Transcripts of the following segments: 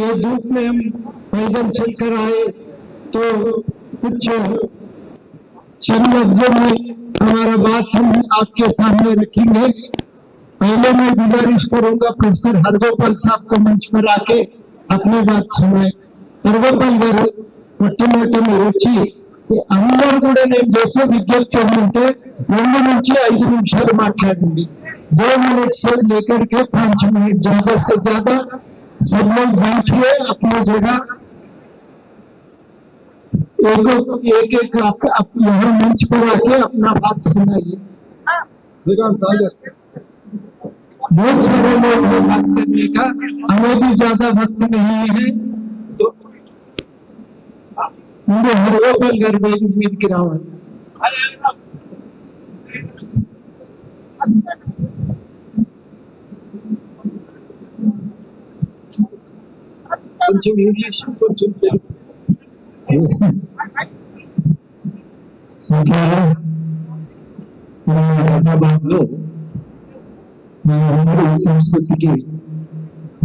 ये धूप में हम पैदल चलकर आए तो कुछ चंद लफ्जों में हमारा बात हम आपके सामने रखेंगे। पहले मैं गुजारिश करूंगा प्रोफेसर हरगोपाल साहब को मंच पर आके अपनी बात सुनाए। हरगोपाल गाరు మొట్టమొదటి మీరు వచ్చి అందరూ కూడా నేను చేసే విజ్ఞప్తి ఏంటంటే 2 నుంచి 5 నిమిషాలు మాట్లాడండి। 2 मिनट से लेकर के 5 मिनट, ज्यादा से ज्यादा सब लोग बैठिए अपनी जगह। एक आप यहाँ मंच पर आके अपना बात सुनाइए। बहुत सारे लोग हैं बात करने का, हमें भी ज्यादा वक्त नहीं है तो मुझे हरगोपाल गाరు మీదకి రావాలి। కొంచెం ఇంగ్లీష్ కొంచెం తెలుగు। హైదరాబాద్ లో हमारी संस्कृति की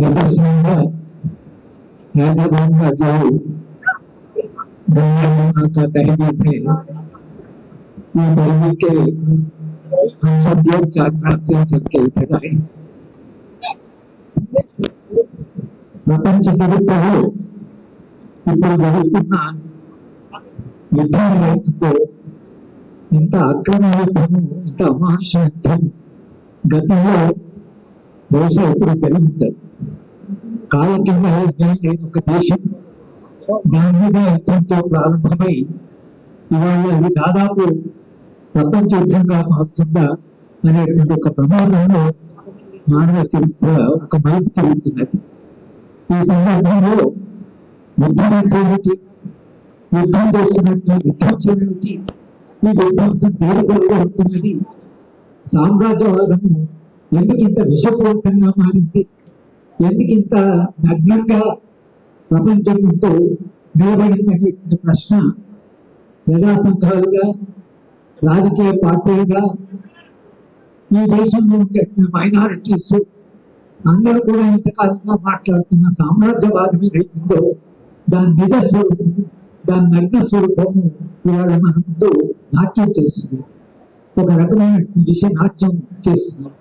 निदर्शनंगा हैदराबाद का जो गंगा जमुना का तहजीब है, ये तहजीब के हम सब लोग 4 से चल के इधर आए। ప్రపంచ చరిత్రలో ఇప్పుడు జరుగుతున్న యుద్ధం ఏదైతుందో, ఇంత అక్రమ యుద్ధము, ఇంత అమానుష యుద్ధము గతంలో బహుశా ఎప్పుడు జరిగి ఉంటుంది। కాల కింద లేని ఒక దేశం దాని మీద యుద్ధంతో ప్రారంభమై ఇవాళ ఇది దాదాపు ప్రపంచ యుద్ధంగా మారుతుందా అనేటువంటి ఒక ప్రమాదంలో మానవ చరిత్ర ఒక మలుపు తిరుగుతున్నది। ఈ సందర్భంలో యుద్ధం అంటే ఏమిటి, యుద్ధం చేస్తున్నట్టు విధ్వంసం ఏమిటి, ఈ విధ్వంసం దేనికోసం అవుతున్నది, సామ్రాజ్యవాదము ఎందుకింత విషపూరితంగా మారింది, ఎందుకింత నగ్నంగా ప్రపంచం ముందు నిలబడిందనే ప్రశ్న ప్రజా సంఘాలుగా, రాజకీయ పార్టీలుగా, ఈ దేశంలో ఉండే మైనారిటీస్ అందరూ కూడా ఇంతకాలంగా మాట్లాడుతున్న సామ్రాజ్యవాదం ఏదైతుందో దాని నిజ స్వరూపము, దాని నగ్న స్వరూపము ఇవాళ మన ముందు నాట్యం చేస్తుంది, ఒక రకమైన విషయ నాట్యం చేస్తుంది।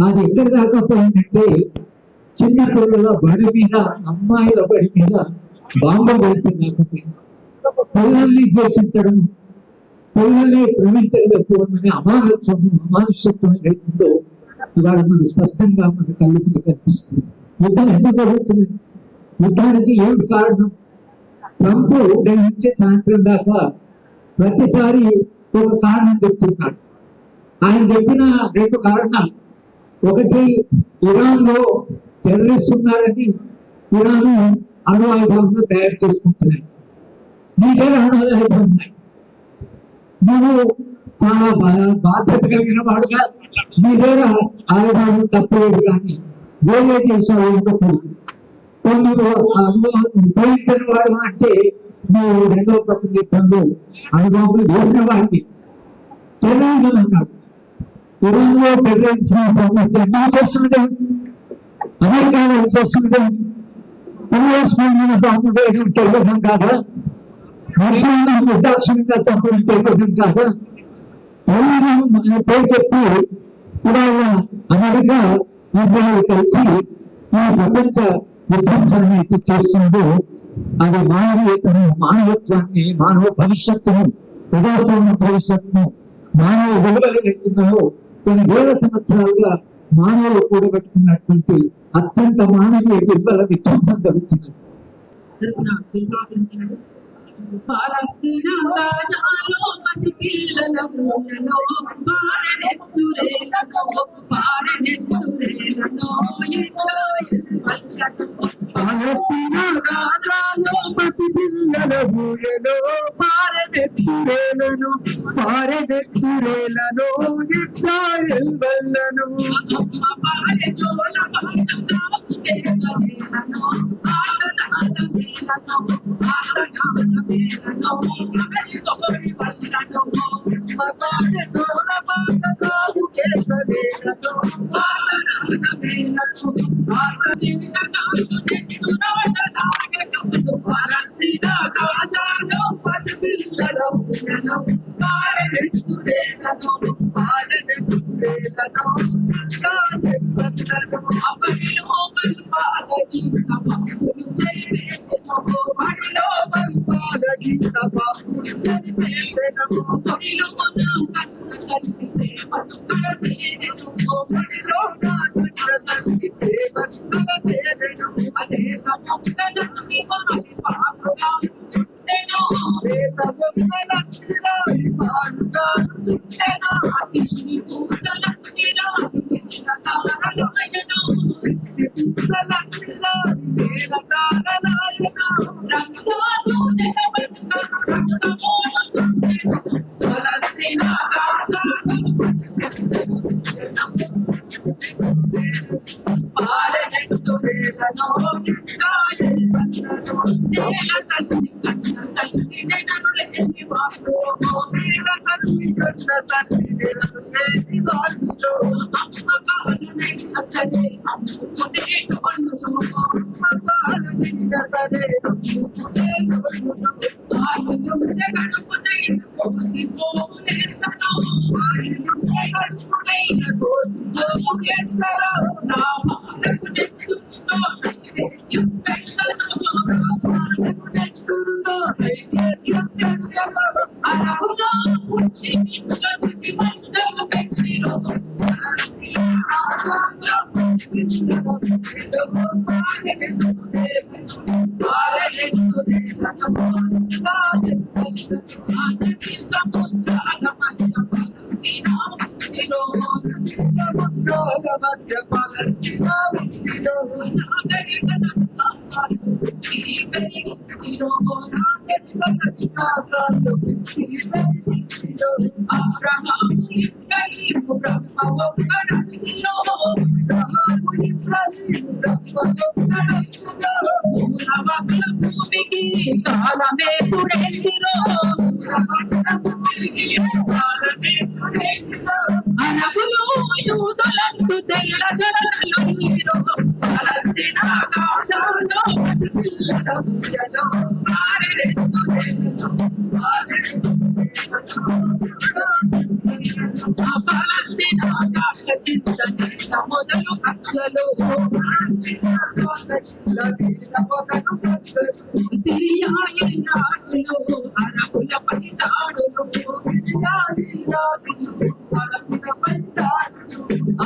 అది ఎక్కడి దాకా పోయిందంటే చిన్న పిల్లల బడి మీద, అమ్మాయిల బడి మీద బాంబు వేసిందాకపోయింది। పిల్లల్ని ద్వేషించడం, పిల్లల్ని ప్రేమించలేకపోవడం అమానుషత్వం ఏదైతుందో ఇవాళ మనకు స్పష్టంగా మన కళ్ళు ముందు కనిపిస్తుంది। యుద్ధం ఎందుకు జరుగుతుంది, యుద్ధానికి ఏమిటి కారణం? ట్రంప్ ఉదయం నుంచి సాయంత్రం దాకా ప్రతిసారి ఒక కారణం చెప్తున్నాడు। ఆయన చెప్పిన 2 కారణాలు, ఒకటి ఇరాన్ లో టెర్రరిస్ట్ ఉన్నారని ఇరాన్ అణు ఆయుధాలను తయారు చేసుకుంటున్నాయి, నీ దగ్గర అణు ఆయుధాలు ఉన్నాయి, నువ్వు చాలా బాధ్యత కలిగిన వాడుగా నీ దగ్గర ఆయుధాలు తప్పలేదు, కానీ వేరే దేశాలు ఉండకూడదు, నువ్వు ఉపయోగించని వాడు అంటే నువ్వు 2వ ప్రపంచ యుద్ధంలో అణుబాంబులు వేసిన వాడిని టెర్రరిజం అన్నాడు। ఇరాన్ లో టెర్రరిస్ట్ ఎందుకు చేస్తున్నది, అమెరికా వాళ్ళు చేస్తున్నది, మీద బాంబులు వేయడం టెర్రరిజం కాదా, మనుషులను నిర్దాక్షిణ్యంగా చంపడం టెర్రరిజం కాదా? టెర్రరిజం అనే పేరు చెప్పి ఇవాళ అమెరికా, ఇజ్రాయెల్ కలిసి ఈ ప్రపంచ విధ్వంసాన్ని అయితే చేస్తుందో అది మానవీయతను, మానవత్వాన్ని, మానవ భవిష్యత్తును, ప్రజాస్వామ్య భవిష్యత్తును, మానవ విలువలు ఎత్తున్నాయో కొన్ని వేల సంవత్సరాలుగా మానవులు కూడబెట్టుకున్నటువంటి అత్యంత మానవీయ విలువల విధ్వంసం జరుగుతున్నది। పాలస్తీనా గాజాలో పసిపిల్లల ఊయలో పారెనెత్తురేలను ఇజ్రాయెల్ వల్లను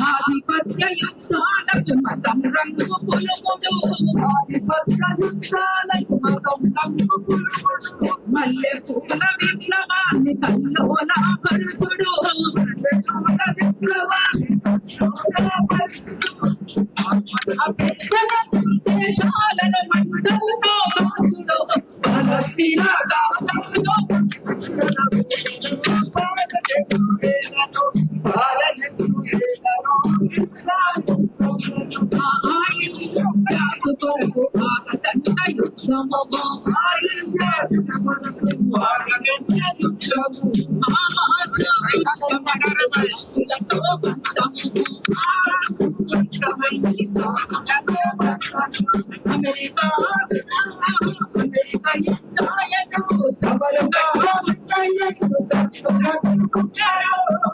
ఆధిపత్య యుద్ధాలకు మతం రంగు మల్లె పూల విప్లవాన్ని కల్లోల పరుచుడు దేశాలను మంటలతో కాచుడు ఫలస్తీన గాజాలో కొరకు ఆగతంట యుద్ధము అమెరికా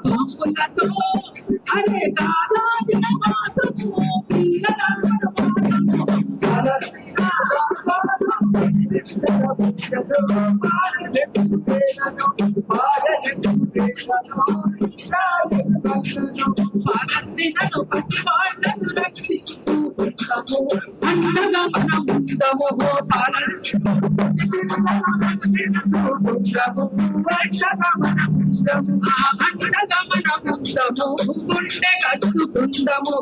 పంపులతో అరే గాజా జనవాసము పాలస్తీనను పసివాళ్లను రక్షించు అండగా మనం ఉందము అండగా మనం ఉందము గుండె కట్టుకుందము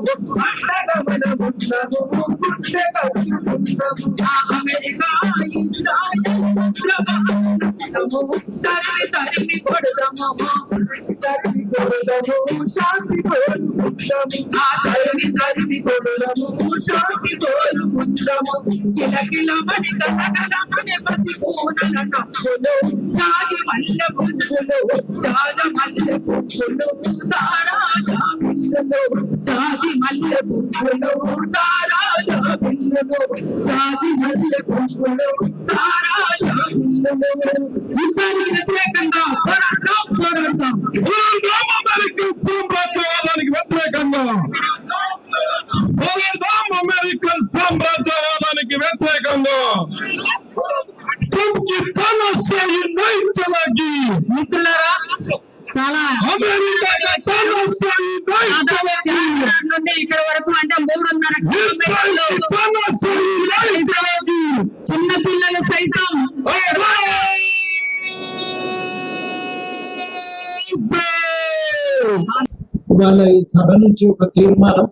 అమెరికా ఇజ్రాయెల్ తరిమి తరిమి కొడదము శాంతి తరిమి తరిమి కొడదము శాంతి కోరుకుందము కిలకిలమని గలగలమని పసిపూనల నవ్వులు జాజి మల్లె పువ్వులు జాజ మల్లె పువ్వులు తారా జాబిల్లులు జాజి మల్లె పువ్వులు తారా జాబిల్లులు జాజి మల్లె పువ్వులు తారా యుద్ధానికి వ్యతిరేకంగా పోరాడతాం పోరాడతాం. అమెరికన్ సామ్రాజ్యవాదానికి వ్యతిరేకంగా పోరాడదాం. అమెరికన్ సామ్రాజ్యవాదానికి వ్యతిరేకంగా ట్రంప్ కి तानाशाही नहीं चलेगी. మిత్రులారా, చాలా अमेरिका का तानाशाही नहीं चलेगी. నుండి ఇక్కడ వరకు అంటే 3.5 इजराइल కిలోమీటర్లు की तानाशाही नहीं चलेगी. చిన్న పిల్లలు సైతం ఇవాళ ఈ సభ నుంచి ఒక తీర్మానం,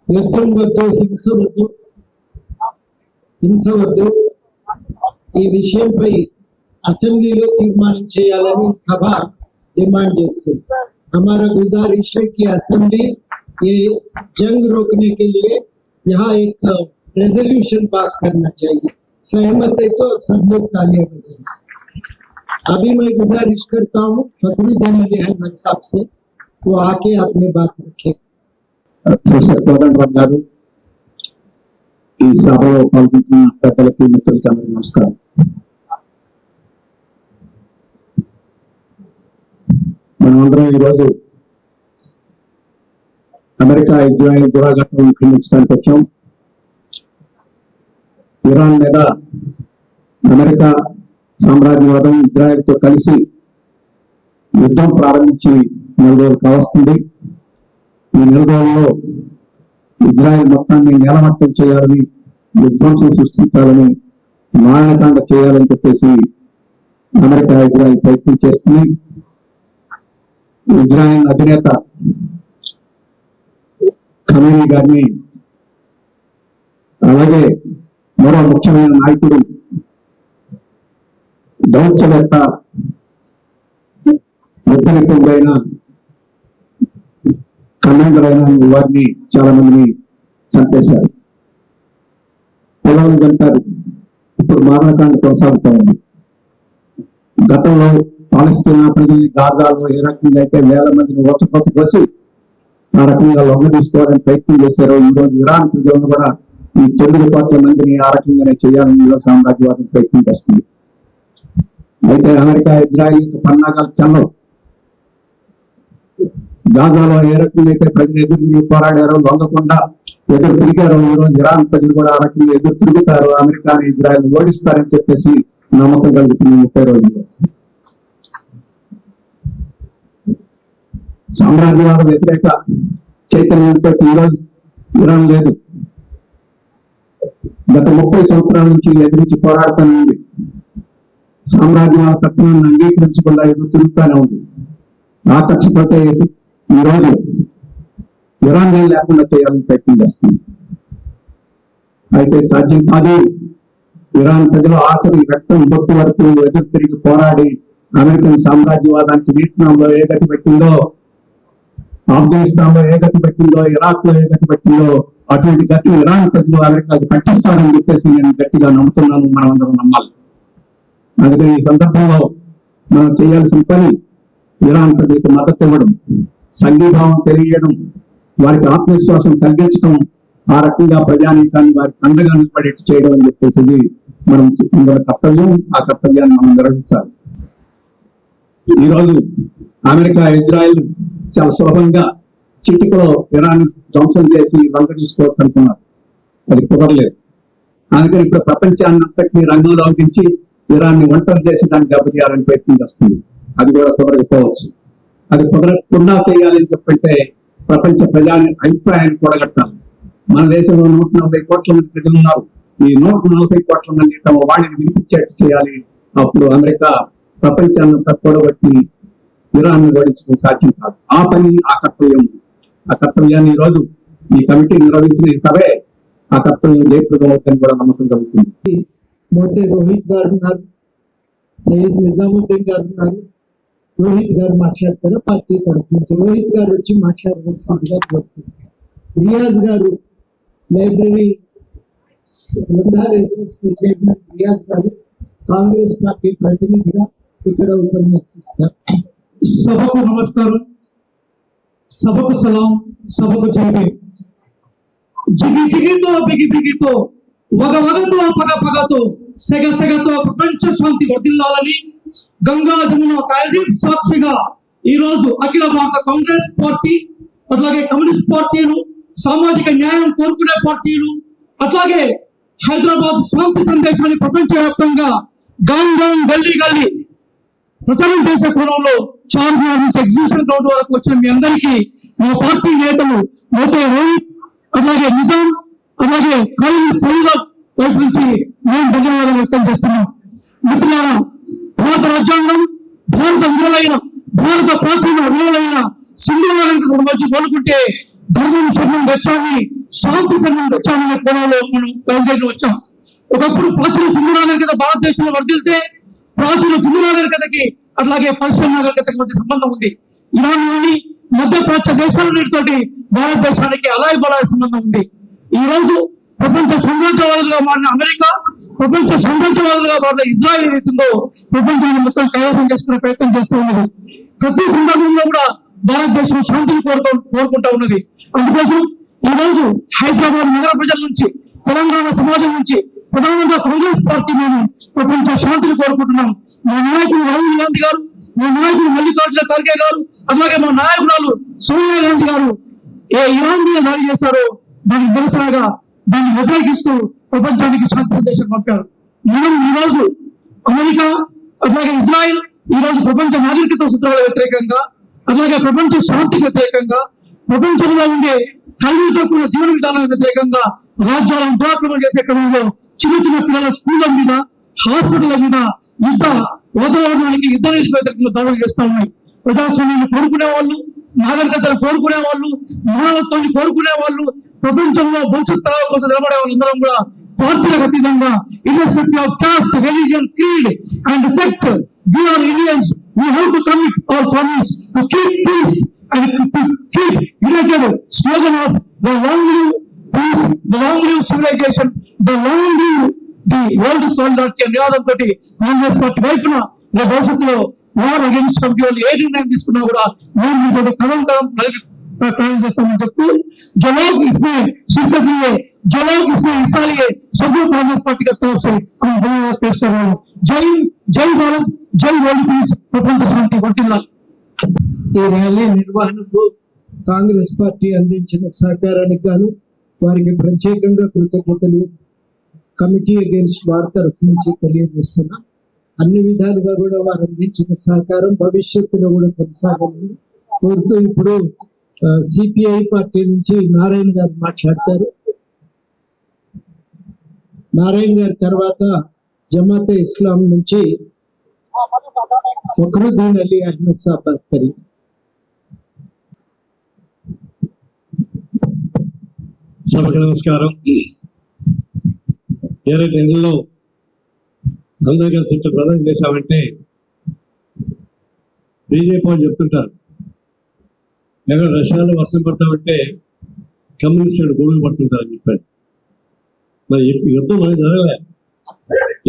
యుద్ధం వద్దు, హింస వద్దు, ఈ విషయంపై అసెంబ్లీలో తీర్మానం చేయాలని సభ डिमांड చేస్తుంది. हमारा गुजारिश है कि असेंबली ये जंग रोकने के लिए यहाँ एक रेजोल्यूशन पास करना चाहिए. सहमत है तो सब लोग तालियां बजाएं. अभी मैं गुजारिश करता हूँ फखरुद्दीन अली अहमद साहब से, वो आके अपनी बात रखे. ప్రొఫెసర్ కోదండరామ్ గారు, ఈ సభలో పాల్గొంటున్న పెద్దలకి మిత్రులకి అందరికీ నమస్కారం. మనమందరం ఈరోజు అమెరికా ఇజ్రాయెల్ దురాఘాతం ఖండించడానికి వచ్చాం. ఇరాన్ మీద అమెరికా సామ్రాజ్యవాదం ఇజ్రాయెల్తో కలిసి యుద్ధం ప్రారంభించి 4 రోజులు కావస్తుంది. ఈ 4 రోజుల్లో ఇజ్రాయెల్ మొత్తాన్ని నేలమట్టం చేయాలని, విధ్వంసం సృష్టించాలని, మారణకాండ చేయాలని చెప్పేసి అమెరికా ఇజ్రాయెల్ ప్రయత్నం చేస్తుంది. ఇజ్రాయెల్ అధినేత ఖమేనీ గారిని, అలాగే మరో ముఖ్యమైన నాయకుడు దౌత్యవేత్త యుద్ధ నిపుణుడైన కమాండర్ అయిన వారిని చాలా మందిని చంపేశారు, పిల్లలను చంపారు. ఇప్పుడు మారణకాండ కొనసాగుతూ ఉంది. గతంలో పాలస్తీనా ప్రజల్ని గాజాలో ఏ రకంగా అయితే వేల మందిని ఓచకొత్త కోసి ఆ రకంగా లొంగ తీసుకోవాలని ప్రయత్నం చేశారు, ఈ రోజు ఇరాన్ ప్రజలను కూడా ఈ 9 కోట్ల మందిని ఆ రకంగానే చేయాలని ఈరోజు సామ్రాజ్యవాదం ప్రయత్నం చేస్తుంది. అయితే అమెరికా ఇజ్రాయెల్ యొక్క పన్నాగాలు చల్లవు. గాజాలో ఏ రకంగా అయితే ప్రజలు ఎదురు తిరిగి పోరాడారో, లొంగకుండా ఎదురు తిరిగారో, ఈ రోజు ఇరాన్ ప్రజలు కూడా ఆ రకంగా ఎదురు తిరుగుతారు, అమెరికాని ఇజ్రాయెల్ ఓడిస్తారని చెప్పేసి నమ్మకం కలుగుతుంది 30 రోజులు. సామ్రాజ్యవాద వ్యతిరేక చైతన్యంతో ఈరోజు ఇరాన్ లేదు. గత 30 సంవత్సరాల నుంచి ఎదిరించి పోరాడుతూనే ఉంది. సామ్రాజ్యవాద తత్వాన్ని అంగీకరించకుండా ఎదురు తిరుగుతూనే ఉంది. ఆకర్షపట్టే ఈ రోజు ఇరాన్ లేకుండా చేయాలని ప్రయత్నం చేస్తుంది. అయితే సాధ్యం కాదు. ఇరాన్ ప్రజలు ఆఖరి రక్తం బొట్టు వరకు ఎదురు తిరిగి పోరాడి అమెరికన్ సామ్రాజ్యవాదానికి వియత్నాంలో ఏ గతి పెట్టిందో, ఆఫ్ఘనిస్తాన్ లో ఏ గతి పెట్టిందో, ఇరాక్ లో ఏ గతి పెట్టిందో, అటువంటి గతి ఇరాన్ ప్రజలు అమెరికాకు పట్టిస్తారని చెప్పేసి నేను గట్టిగా నమ్ముతున్నాను. మనం అందరం నమ్మాలి. అందుకని ఈ సందర్భంలో మనం చేయాల్సిన పని ఇరాన్ ప్రజలకు మద్దతు ఇవ్వడం, సంఘీభావం తెలియజేయడం, వారికి ఆత్మవిశ్వాసం కలిగించడం, ఆ రకంగా ప్రజానీకాన్ని వారికి అండగా నిలబడేట్టు చేయడం అని చెప్పేసి మనం మన కర్తవ్యం. ఆ కర్తవ్యాన్ని మనం నిర్వహించాలి. ఈరోజు అమెరికా ఇజ్రాయెల్ చాలా సులభంగా చిటికలో ఇరాన్ ధ్వంసం చేసి లంక తీసుకోవచ్చు అనుకున్నారు. అది కుదరలేదు. అందుకని ఇప్పుడు ప్రపంచాన్ని అంతటినీ రంగంలో దించి ఇరాన్ని ఒంటరి చేసి దాన్ని దెబ్బతీయాలని ప్రయత్నం చేస్తుంది. అది కూడా కుదరకపోవచ్చు. అది కుదరకుండా చేయాలని చెప్పంటే ప్రపంచ ప్రజా అభిప్రాయాన్ని కూడగట్టాలి. మన దేశంలో 140 కోట్ల మంది ప్రజలు ఉన్నారు. ఈ 140 కోట్ల మంది తమ వాణిని వినిపించేట్టు చేయాలి. అప్పుడు అమెరికా ప్రపంచాన్నంతా కూడగట్టి ఇరాన్ ఓడించడం సాధ్యం కాదు. ఆ పని, ఆ కర్తవ్యం, ఆ కర్తవ్యాన్ని ఈ రోజు ఈ కమిటీ నిర్వహించిన ఈ సభే ఆ కర్తవ్యం జయప్రదం అవుతుందని కూడా నమ్మకం కలుగుతుంది. మోతే రోహిత్ గారు ఉన్నారు, సయ్యద్ నిజాముద్దీన్ గారు ఉన్నారు. రోహిత్ గారు మాట్లాడతారు పార్టీ తరఫు నుంచి. రోహిత్ గారు వచ్చి మాట్లాడవలసిందిగా కోరుతున్నారు. రియాజ్ గారు, లైబ్రరీ గ్రంథాలయ సంస్థ చైర్మన్ రియాజ్ గారు కాంగ్రెస్ పార్టీ ప్రతినిధిగా ఇక్కడ ఉపన్యసిస్తారు. సభకు నమస్కారం, సభకు సలాం, సభకు జై భీమ్. జిగి జిగితో బిగి బిగితో వగవగతో పగపగతో సెగసెగతో ప్రపంచ శాంతి వర్ధిల్లాలని గంగా జమున తహజీబ్ సాక్షిగా ఈ రోజు అఖిల భారత కాంగ్రెస్ పార్టీ, అట్లాగే కమ్యూనిస్ట్ పార్టీలు, సామాజిక న్యాయం కోరుకునే పార్టీలు, అట్లాగే హైదరాబాద్ శాంతి సందేశాన్ని ప్రపంచవ్యాప్తంగా గాంగ్ గల్లీ గల్లీ ప్రచారం చేసే క్రమంలో చార్మినార్ నుంచి ఎగ్జిబిషన్ గ్రౌండ్ వరకు వచ్చిన మీ అందరికీ మా పార్టీ నేతలు మోతే రోహిత్, అట్లాగే నిజాం, అలాగే ఖలీల్ సైద్ వైపు నుంచి మేము ధన్యవాదాలు వ్యక్తం చేస్తున్నాం. మిత్రులారా, భారత రాజ్యాంగం, భారత విలువలైన, భారత ప్రాచీన విలువలైన సింధువులకు సంబంధించి పోలుకుంటే ధర్మం శరణం గచ్చామి, శాంతి శరణం గచ్చామి అనే కోణంలో మనం బయలుదేరి వచ్చాం. ఒకప్పుడు ప్రాచీన సింధు నాగరికత భారతదేశంలో వర్ధిల్తే ప్రాచీన సింధు నాగరికతకి అట్లాగే పర్షియన్ నాగరికతకి మధ్య సంబంధం ఉంది. ఇరాన్లోని మధ్యప్రాచ్య దేశాలన్నిటితోటి భారతదేశానికి అలాయ్ బలాయ సంబంధం ఉంది. ఈ రోజు ప్రపంచ సామ్రాజ్యవాదులుగా మారిన అమెరికా, ప్రపంచ సామ్రాజ్యవాదులుగా మారిన ఇజ్రాయెల్ ఏదైతుందో ప్రపంచాన్ని మొత్తం కైవసం చేసుకునే ప్రయత్నం చేస్తూ ఉన్నది. ప్రతి సందర్భంలో కూడా భారతదేశం శాంతిని కోరుకుంటా ఉన్నది. అందుకోసం ఈ రోజు హైదరాబాద్ నగర ప్రజల నుంచి, తెలంగాణ సమాజం నుంచి, ప్రధానంగా కాంగ్రెస్ పార్టీ మేము ప్రపంచ శాంతిని కోరుకుంటున్నాం. మా నాయకుడు రాహుల్ గాంధీ గారు, మా నాయకుడు మల్లికార్జున ఖర్గే గారు, అలాగే మా నాయకురాలు సోనియా గాంధీ గారు ఏ ఇరాన్ మీద దాడి చేశారో దానికి నిరసనగా దాన్ని వ్యతిరేకిస్తూ ప్రపంచానికి శాంతి సందేశం పంపారు. మనం ఈ రోజు అమెరికా, అట్లాగే ఇజ్రాయెల్ ఈ రోజు ప్రపంచ నాగరికత సూత్రాల వ్యతిరేకంగా, అలాగే ప్రపంచ శాంతికి వ్యతిరేకంగా, ప్రపంచంలో ఉండే కలిమితో కూడిన జీవన విధానాలకు వ్యతిరేకంగా రాజ్యాలను దురాక్రమణ చేసే క్రమంలో చిన్న చిన్న పిల్లల స్కూళ్ళ మీద, హాస్పిటళ్ల మీద యుద్ధ వాతావరణానికి యుద్ధ నీతికి వ్యతిరేకంగా దాడులు చేస్తా ఉన్నాయి. ప్రజాస్వామ్యాన్ని కోరుకునే వాళ్ళు, నాగరికతను కోరుకునే వాళ్ళు, మానవత్వాన్ని కోరుకునే వాళ్ళు, ప్రపంచంలో భవిష్యత్ తరాల కోసం నిలబడే వాళ్ళందరం కూడా పార్టీలకు అతీతంగా irrespective of caste, religion, creed and sect, we are Indians. We have to commit our promise to keep peace and to keep united slogan of the long live peace, the long live civilization, the long live the world solidarity అనే నినాదంతో Congress party వైపున భవిష్యత్తులో war against committee వాళ్ళు ఏ నిర్ణయం తీసుకున్నా కూడా మేము మీతో కథం ప్రయాణం చేస్తామని చెప్తూ जो लोग इसमें शिरकत लिए, जो लोग इसमें हिस्सा लिए, सबको कांग्रेस पार्टी की तरफ से हम धन्यवाद पेश कर रहे हैं. जय भारत, जय वर्ल्ड पीस, प्रपंच शांति వర్ధిల్లాలి. ఈ ర్యాలీ నిర్వహణకు కాంగ్రెస్ పార్టీ అందించిన సహకారానికి గాను వారికి ప్రత్యేకంగా కృతజ్ఞతలు కమిటీ అగేన్స్ట్ వార్ తరఫు నుంచి తెలియజేస్తున్నా. అన్ని విధాలుగా కూడా వారు అందించిన సహకారం భవిష్యత్తులో కూడా కొనసాగాలని కోరుతూ ఇప్పుడు సిపిఐ పార్టీ నుంచి నారాయణ గారు మాట్లాడతారు. నారాయణ గారి తర్వాత జమాతే ఇస్లాం నుంచి ఫక్రుద్దీన్ అలీ అహ్మద్ సాబ్ అఖ్తరీ. సభకు నమస్కారం. ఏదైతే ఎండల్లో అందరూ కలిసి ఇక్కడ ప్రదర్శన చేశామంటే బీజేపీ వాళ్ళు చెప్తుంటారు, ఎక్కడ రష్యాలో వర్షం పడతామంటే కమ్యూనిస్టులు గొడుగు పడుతుంటారని చెప్పారు. మరి యుద్ధం అనేది జరగలే.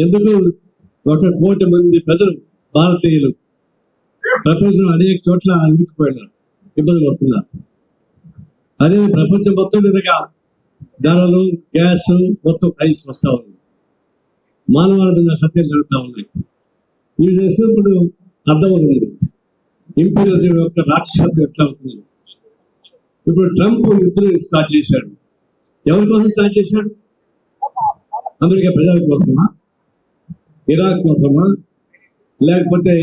ఎందుకు 1 కోటి మంది ప్రజలు, భారతీయులు ప్రపంచంలో అనేక చోట్ల ఇరుక్కుపోయినారు, ఇబ్బంది పడుతున్నారు. అదే ప్రపంచం మొత్తం మీదగా ధరలు, గ్యాస్ మొత్తం ప్రైస్ వస్తూ ఉంది. మానవాళి మీద హత్యలు జరుగుతూ ఉన్నాయి. ఇవి చేసినప్పుడు అర్థమవుతుంది ఇంపీరియలిజం యొక్క రాక్షసత్వం ఎట్లా అవుతుంది. ఇప్పుడు ట్రంప్ యుద్ధం స్టార్ట్ చేశాడు. ఎవరి కోసం స్టార్ట్ చేశాడు? అమెరికా ప్రజల కోసమా, ఇరాక్ కోసమా, లేకపోతే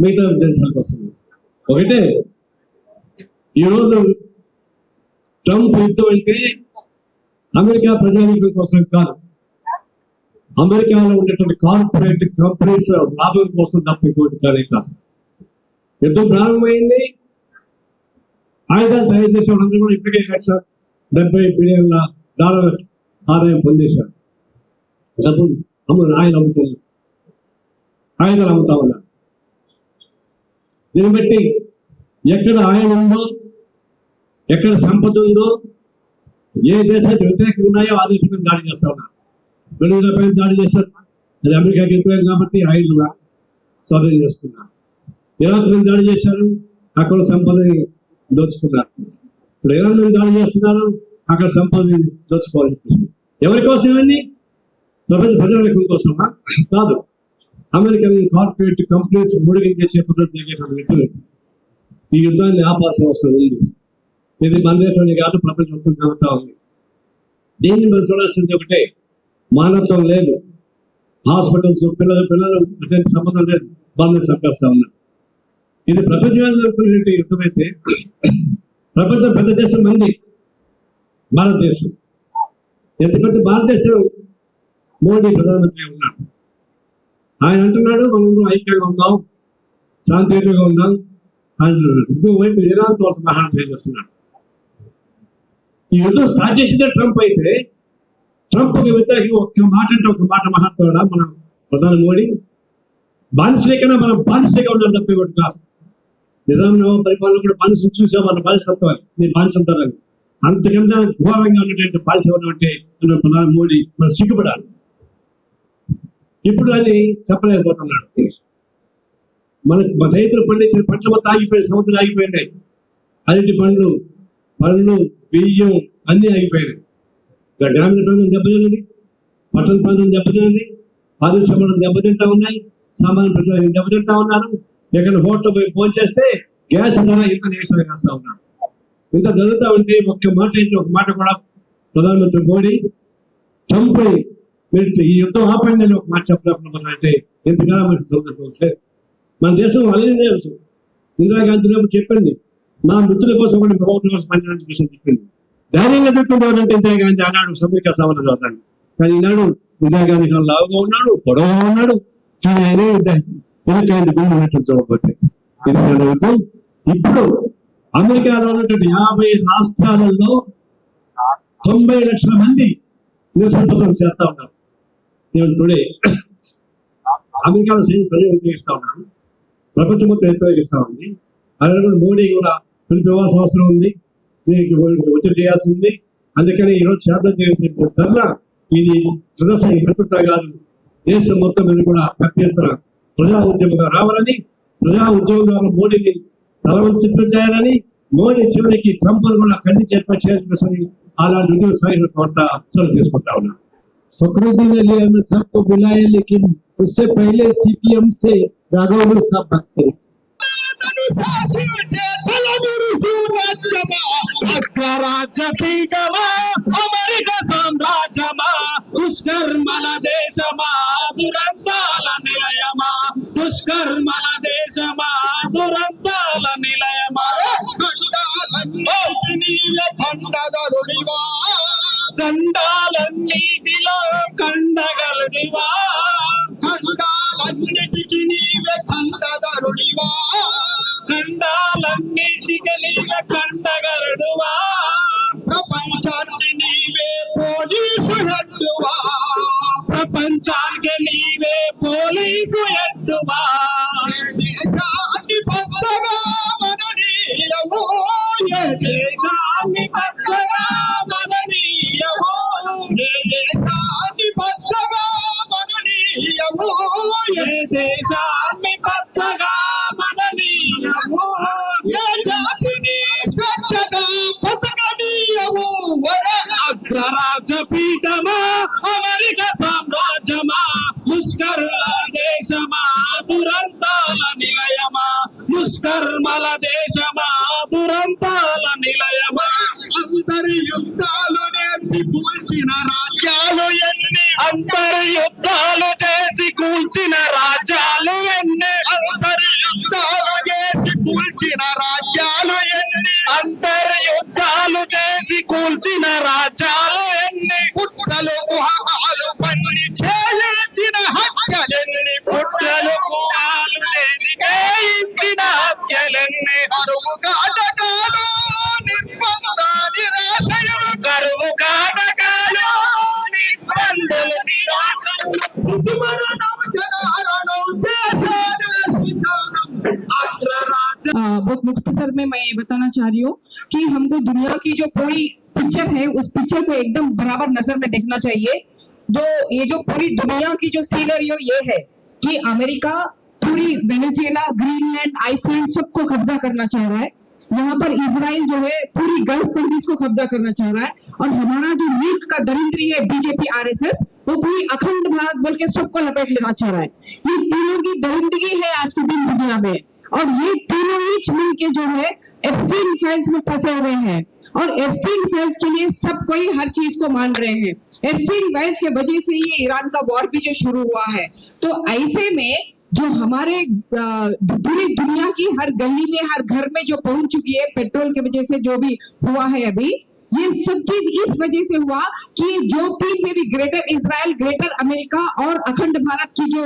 మిగతా దేశాల కోసమా? ఒకటే. ఈరోజు ట్రంప్ యుద్ధం అంటే అమెరికా ప్రజానీకం కోసం కాదు, అమెరికాలో ఉండేటువంటి కార్పొరేట్ కంపెనీస్ లాభం కోసం తప్ప ఇంకోటి కాదే కాదు. యుద్ధం ప్రారంభమైంది. ఆయుధాలు తయారు చేసే వాళ్ళందరూ కూడా ఇప్పటికే $70 బిలియన్ల ఆదాయం పొందేశారు. డబ్బు ఆయుధాలు అమ్ముతున్నారు, ఆయుధాలు అమ్ముతా ఉన్నారు. దీన్ని బట్టి ఎక్కడ ఆయుధం ఉందో, ఎక్కడ సంపద ఉందో, ఏ దేశానికి వ్యతిరేకంగా ఉన్నాయో ఆ దేశం మీద దాడి చేస్తా ఉన్నారు. వెనుజులా పైన దాడి చేశారు, అది అమెరికాకి వ్యతిరేకం కాబట్టి ఆయుధ స్వాధీనం చేసుకున్నారు. ఇరాక్ మీద దాడి చేశారు, అక్కడ సంపదని దోచుకున్నారు. ఇప్పుడు ఇరాన్ మీద దాడి చేస్తున్నారు, అక్కడ సంపదని దోచుకోవాలని. ఎవరి కోసం ఇవన్నీ? ప్రపంచ ప్రజల కోసమా? కాదు. అమెరికన్ కార్పొరేట్ కంపెనీస్ ముడిగించేసే పద్ధతి జరిగేటువంటి వ్యక్తులు ఈ యుద్ధాన్ని ఆపాల్సిన అవసరం ఉంది. ఇది మన దేశంలో కాదు, ప్రపంచం జరుగుతూ ఉంది. దీన్ని మనం చూడాల్సింది ఒకటే, మానవత్వం లేదు. హాస్పిటల్స్ పిల్లలు అటువంటి సంబంధం లేదు, బంధువులు చంపేస్తా ఉన్నారు. ఇది ప్రపంచంలో జరుగుతున్న యుద్ధం అయితే ప్రపంచం పెద్ద దేశం మంది భారతదేశం. ఎంత పెద్ద భారతదేశం మోడీ ప్రధానమంత్రి ఉన్నాడు. ఆయన అంటున్నాడు మనందరం ఐక్యంగా ఉందాం, శాంతియుతంగా ఉందాం అంటున్నాడు. ఇంకోవైపు ఇరాన్ తోట మహాన్ చేస్తున్నాడు. ఈ యుద్ధం స్టార్ట్ చేసిందే ట్రంప్ అయితే, ట్రంప్ వ్యతిరేకంగా ఒక్క మాట అంటే ఒక మాట మహాత్ముడా మన ప్రధాని మోడీ. బానిసలేకైనా మనం బానిసగా ఉన్నాడు తప్ప ఒకటి కాదు. నిజాం నవాబ్ పరిపాలన కూడా బానిసలు చూసాం, మన బానిసత్వాన్ని, నేను బానిసంతారని. అంతకన్నా ఘోరంగా ఉన్నటువంటి బానిస ఉన్నట్టే ప్రధాని మోడీ మనం సిగ్గుపడాలి. ఇప్పుడు దాన్ని చెప్పలేకపోతున్నాడు. మన రైతులు పండించిన పంటలు మొత్తం ఆగిపోయాయి, సముద్రాలు ఆగిపోయినాయి. అరటి పండ్లు, పళ్ళు, బియ్యం అన్నీ ఆగిపోయినాయి. గ్రామీణ ప్రాంతం దెబ్బతిన్నది, పట్టణ ప్రాంతం దెబ్బతిన్నది, పారిశ్రామికలు దెబ్బతింటా ఉన్నాయి, సామాన్య ప్రజలు దెబ్బతింటా ఉన్నారు. ఎక్కడ హోటల్ పోయి ఫోన్ చేస్తే గ్యాస్ ధర ఇంత నిరసన కాస్తా ఉన్నారు. ఇంత జరుగుతూ ఉంటే ఒక్క మాట అయితే ఒక మాట కూడా ప్రధానమంత్రి మోడీ ట్రంప్ ఈ యుద్ధం ఆపండి అని ఒక మాట చెప్పలేకపోతే అంటే ఎంతకాలం మంచి జరుగుతుంది. మన దేశం అదే తెలుసు. ఇందిరాగాంధీ చెప్పింది, మా మృతుల కోసం కూడా ప్రభుత్వం కోసం పనిచేయాలని చెప్పింది. ధైర్యంగా చెప్తుంది అంటే ఇందిరాగాంధీ ఆనాడు అమెరికా సవాలు చదువుతాడు. కానీ ఈనాడు ఇందిరాగాంధీ లావుగా ఉన్నాడు, పొడవుగా ఉన్నాడు, కానీ ఆయనే వెనకాంది గుండె ఉన్నట్లు చూడకపోతే ఇది యుద్ధం. ఇప్పుడు అమెరికాలో ఉన్నటువంటి 50 రాష్ట్రాలలో 90 లక్షల మంది నిరసన ప్రదర్శన చేస్తా ఉన్నారు. టుడే అమెరికాలో ప్రజలు వ్యతిరేకిస్తా ఉన్నారు, ప్రపంచం మొత్తం వ్యతిరేకిస్తా ఉంది. అలాగే కూడా మోడీ కూడా పిలిపివ్వాల్సిన అవసరం ఉంది, దీనికి ఒత్తిడి చేయాల్సి ఉంది. అందుకని ఈరోజు శాతం ధర్నా ఇది ప్రదర్శన వ్యక్తిత్వ కాదు, దేశం మొత్తం మీద కూడా పెద్ద ఎత్తున ప్రజా ఉద్యమంగా రావాలని, ప్రజా ఉద్యోగాలు మోడీని తలవంచేయాలని, మోడీ చివరికి ట్రంప్ కూడా ఖండించి ఏర్పాటు చేయాల్సి అలాంటి ఉద్యోగ సాగిన వార్త చోటు తీసుకుంటా ఉన్నాను. फखरुद्दीन अली अहमद साहब को बुलाए, लेकिन उससे पहले सीपीएम से राघवलू साहब बात करें. అగ్రరాజ్యపీఠమా అమెరికా సామ్రాజ్యమా, దుష్కర్మల దేశమా దురంతాల నిలయమా, దుష్కర్మల దేశమా దురంతాల నిలయమా. ఖండాలన్నిటిలో కండగలనివా, ఖండాలన్నిటికి నీవే ఖండగరుడివా, ఖండాలన్నిటికి నీవే కండగరుడువా, ప్రపంచాన్ని నీవే పోలీసు హెడ్డువా, ప్రపంచానికి నీవే పోలీసు హెడ్డువా. దేశాన్ని పచ్చగా మననీయవో, ఏ దేశాన్ని పచ్చగా మననీయవో, ఏ దేశాన్ని పచ్చగా మననీయవో, ఏ దేశాన్ని పచ్చగా మననీయవో, ఏ జాతిని స్వచ్ఛగా బతకనీయవో. అగ్రరాజ్యపీఠమా అమెరికా సామ్రాజ్యమా, దుష్కర్మల దేశమా దురంతాల నిలయమా, దుష్కర్మల దేశమా దురంతాల నిలయమా. అంతర్యుద్ధాలు నేర్పి కూల్చిన రాజ్యాలు ఎన్ని, అంతర్యుద్ధాలు చేసి కూల్చిన రాజ్యాలు ఎన్ని, అంతర్యుద్ధాలు చేసి కూల్చిన రాజ్యాలు ఎన్ని, అంతర్యుద్ధాలు చేసి కూల్చిన రాజ్యాలు ఎన్ని. కుట్రలు కుహాలు పన్ని చేయించిన హత్యలెన్ని, కుట్రలు కుహాలు చేయించిన హత్యలెన్ని. కరువు కాటకాలు నిర్బంధ నిరాశయులు, కరువు కాటకాలు నిర్బంధులు నిరాశలు. बहुत मुख्तसर में मैं ये बताना चाह रही हूँ कि हमको दुनिया की जो पूरी पिक्चर है उस पिक्चर को एकदम बराबर नजर में देखना चाहिए. तो ये जो पूरी दुनिया की जो सीनरियो ये है कि अमेरिका पूरी वेनेजुएला, ग्रीनलैंड, आइसलैंड सबको कब्जा करना चाह रहा है. यहाँ पर इजराइल जो है पूरी गल्फ कंट्रीज को कब्जा करना चाह रहा है, और हमारा जो मुल्क का दरिंद्री है बीजेपी आरएसएस, वो पूरी अखंड भारत बोल के सबको लपेट लेना चाह रहा है। ये तीनों की दरिंदगी है आज के दिन दुनिया में, और ये तीनों ही मिल के जो है एप्स्टीन फाइल्स में फंसे हुए हैं, और एप्स्टीन फाइल्स के लिए सब कोई हर चीज को मान रहे हैं। एप्स्टीन फाइल्स के वजह से ये ईरान का वॉर भी जो शुरू हुआ है। तो ऐसे में जो हमारे पूरी दुनिया की हर गली में, हर घर में जो पहुंच चुकी है पेट्रोल की वजह से, जो भी हुआ है अभी, ये सब चीज इस वजह से हुआ कि जो तीन में भी ग्रेटर इजराइल, ग्रेटर अमेरिका और अखंड भारत की जो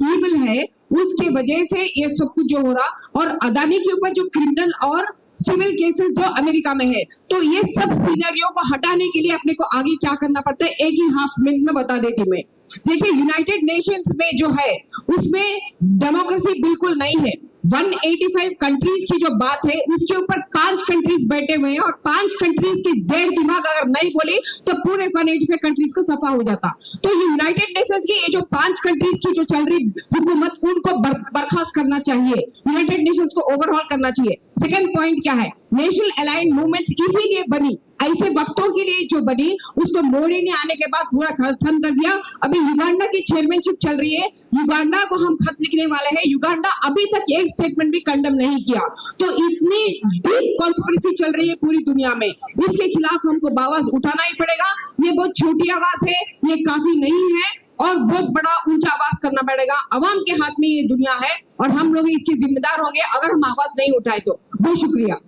ईविल है, उसके वजह से ये सब कुछ जो हो रहा, और अदानी के ऊपर जो क्रिमिनल और सिविल केसेस जो अमेरिका में है, तो ये सब सीनरियो को हटाने के लिए अपने को आगे क्या करना पड़ता है, एक ही हाफ मिनट में बता देती मैं। देखिए, यूनाइटेड नेशंस में जो है उसमें डेमोक्रेसी बिल्कुल नहीं है। 185 कंट्रीज की जो बात है, उसके ऊपर 5 कंट्रीज बैठे हुए हैं, और 5 कंट्रीज की देर दिमाग अगर नहीं बोली तो पूरे 185 कंट्रीज को सफा हो जाता। तो ये यूनाइटेड नेशंस की ये जो 5 कंट्रीज की जो चल रही हुकूमत, उनको बर्खास्त करना चाहिए, यूनाइटेड नेशंस को ओवरऑल करना चाहिए। सेकंड पॉइंट क्या है, नेशनल अलायंस मूवमेंट्स इसीलिए बनी, ऐसे वक्तों के लिए जो बनी, उसको मोदी ने आने के बाद पूरा खत्म कर दिया। अभी युगांडा की चेयरमैनशिप चल रही है, युगांडा को हम खत लिखने वाले हैं। युगांडा अभी तक एक स्टेटमेंट भी कंडम नहीं किया। तो इतनी डीप कॉन्स्पिरेसी चल रही है पूरी दुनिया में, इसके खिलाफ हमको आवाज उठाना ही पड़ेगा। ये बहुत छोटी आवाज है, ये काफी नहीं है, और बहुत बड़ा ऊंचा आवाज करना पड़ेगा। अवाम के हाथ में ये दुनिया है, और हम लोग इसके जिम्मेदार होंगे अगर हम आवाज नहीं उठाए तो। बहुत शुक्रिया।